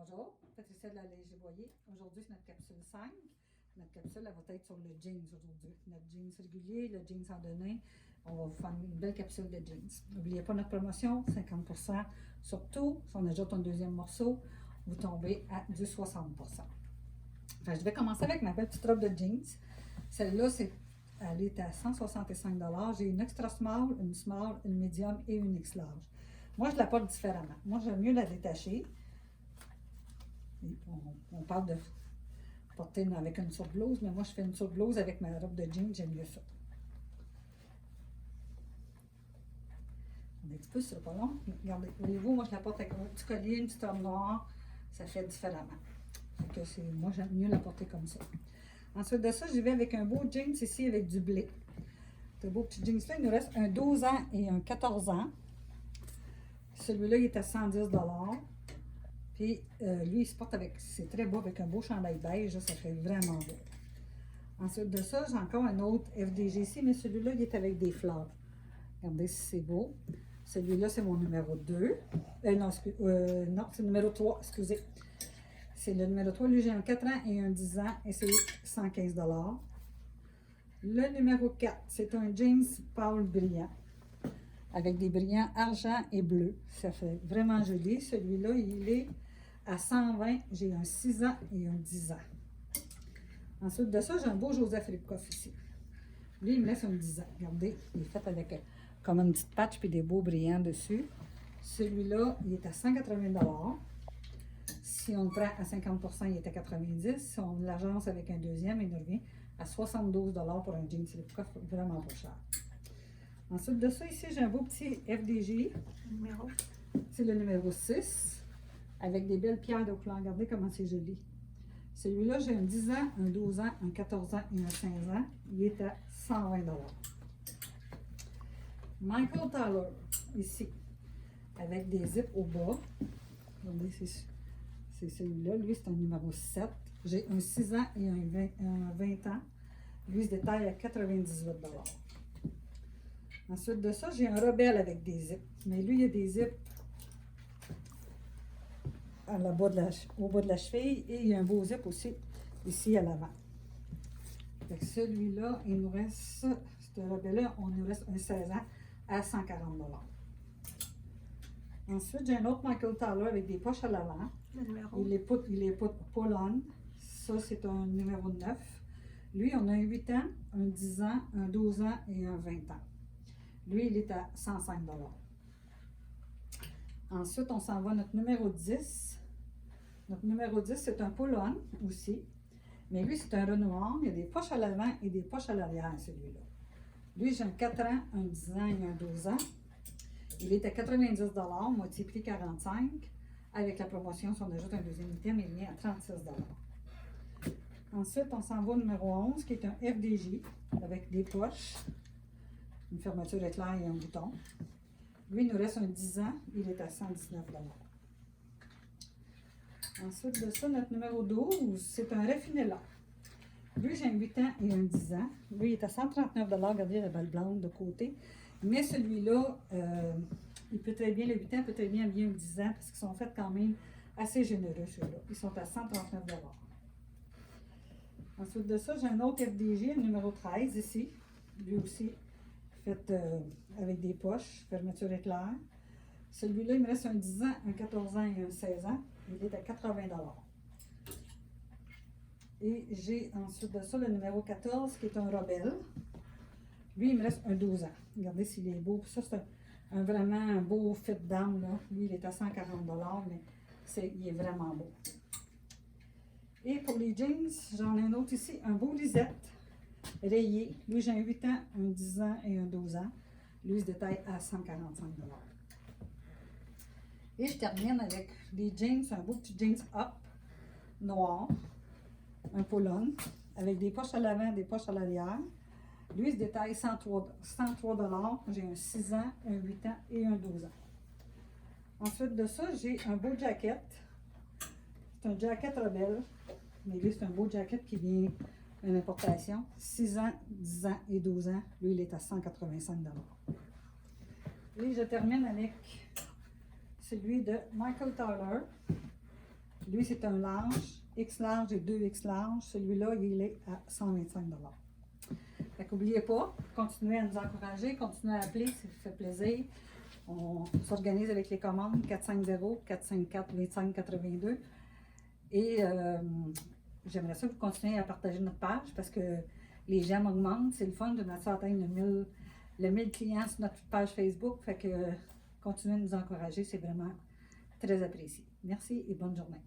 Bonjour, Patricia de la Léger-Boyer. Aujourd'hui, c'est notre capsule 5. Notre capsule, elle va être sur le jeans aujourd'hui. Notre jeans régulier, le jeans en donné. On va vous faire une belle capsule de jeans. N'oubliez pas notre promotion, 50%. Surtout, si on ajoute un deuxième morceau, vous tombez à du 60%. Enfin, je vais commencer avec ma belle petite robe de jeans. Celle-là, elle est à 165 $. J'ai une extra small, une small, une medium et une X large. Moi, je la porte différemment. Moi, j'aime mieux la détacher. On parle de porter avec une sur-blouse, mais moi, je fais une sur-blouse avec ma robe de jeans. J'aime mieux ça. Un petit peu, ce sera pas long. Regardez, voyez-vous, moi, je la porte avec un petit collier, une petite robe noire. Ça fait différemment. Moi, j'aime mieux la porter comme ça. Ensuite de ça, j'y vais avec un beau jeans ici avec du blé. Ce beau petit jeans-là, il nous reste un 12 ans et un 14 ans. Celui-là, il est à 110 $. Puis lui, il se porte avec, c'est très beau, avec un beau chandail beige, ça fait vraiment beau. Ensuite de ça, j'ai encore un autre FDG ici, mais celui-là, il est avec des fleurs. Regardez si c'est beau. Celui-là, c'est mon numéro 2. Non, c'est le numéro 3, excusez. C'est le numéro 3. Lui, j'ai un 4 ans et un 10 ans, et c'est 115 $. Le numéro 4, c'est un jeans pâle brillant, avec des brillants argent et bleu. Ça fait vraiment joli. Celui-là, il est à 120. J'ai un 6 ans et un 10 ans. Ensuite de ça, j'ai un beau Joseph Lipkoff ici. Lui, il me laisse un 10 ans. Regardez, il est fait avec comme une petite patch et des beaux brillants dessus. Celui-là, il est à 180 $. Si on le prend à 50%, il est à 90 $. Si on l'agence avec un deuxième, il nous revient à 72 $ pour un jeans Lipkoff, vraiment pas cher. Ensuite de ça, ici, j'ai un beau petit FDG. C'est le numéro 6, avec des belles pierres de couleur. Regardez comment c'est joli. Celui-là, j'ai un 10 ans, un 12 ans, un 14 ans et un 15 ans. Il est à 120 $. Michael Taylor, ici, avec des zips au bas. Regardez, c'est celui-là. Lui, c'est un numéro 7. J'ai un 6 ans et un 20 ans. Lui, il se détaille à 98 $. Ensuite de ça, j'ai un rebelle avec des zips. Mais lui, il y a des zips au bas de la cheville et il y a un beau zip aussi ici à l'avant. Celui-là, il nous reste, ce rebelle-là, on nous reste un 16 ans à 140 $. Ensuite, j'ai un autre Michael Taylor avec des poches à l'avant. Il est pull-on. Ça, c'est un numéro 9. Lui, on a un 8 ans, un 10 ans, un 12 ans et un 20 ans. Lui, il est à 105 $. Ensuite, on s'en va à notre numéro 10. Notre numéro 10, c'est un pull-on aussi. Mais lui, c'est un renoir. Il y a des poches à l'avant et des poches à l'arrière, celui-là. Lui, j'ai un 4 ans, un 10 ans et un 12 ans. Il est à 90 $, moitié prix 45 $. Avec la promotion, si on ajoute un deuxième item, il vient à 36 $. Ensuite, on s'en va au numéro 11, qui est un FDJ avec des poches, une fermeture éclair et un bouton. Lui, il nous reste un 10 ans. Il est à 119 $. Ensuite de ça, notre numéro 12, c'est un raffinella. Lui, j'ai un 8 ans et un 10 ans. Lui, il est à 139 $. Regardez la balle blanche de côté. Mais celui-là, il peut très bien, le 8 ans peut très bien un 10 ans parce qu'ils sont faits quand même assez généreux, ceux-là. Ils sont à 139 $. Ensuite de ça, j'ai un autre FDG, le numéro 13 ici. Lui aussi, fait avec des poches, fermeture éclair. Celui-là, il me reste un 10 ans, un 14 ans et un 16 ans. Il est à 80 $. Et j'ai ensuite de ça le numéro 14 qui est un rebelle. Lui, il me reste un 12 ans. Regardez s'il est beau. Ça, c'est vraiment un beau fit d'âme. Lui, il est à 140 $, mais il est vraiment beau. Et pour les jeans, j'en ai un autre ici, un beau lisette rayé. Lui, j'ai un 8 ans, un 10 ans et un 12 ans. Lui, il se détaille à 145 $. Et je termine avec des jeans, un beau petit jeans up, noir, un pull-on, avec des poches à l'avant, des poches à l'arrière. Lui, il se détaille 103 $. J'ai un 6 ans, un 8 ans et un 12 ans. Ensuite de ça, j'ai un beau jacket. C'est un jacket rebelle. Mais lui, c'est un beau jacket qui vient d'une importation. 6 ans, 10 ans et 12 ans. Lui, il est à 185 $. Et je termine avec celui de Michael Taylor. Lui, c'est un large, X large et 2X large. Celui-là, il est à 125 $. Fait qu'oubliez pas, continuez à nous encourager, continuez à appeler, ça fait plaisir. On s'organise avec les commandes 450-454-2582. Et j'aimerais ça que vous continuez à partager notre page parce que les j'aime augmentent. C'est le fun de mettre ça atteindre le 1000 clients sur notre page Facebook. Fait que continuez à nous encourager, c'est vraiment très apprécié. Merci et bonne journée.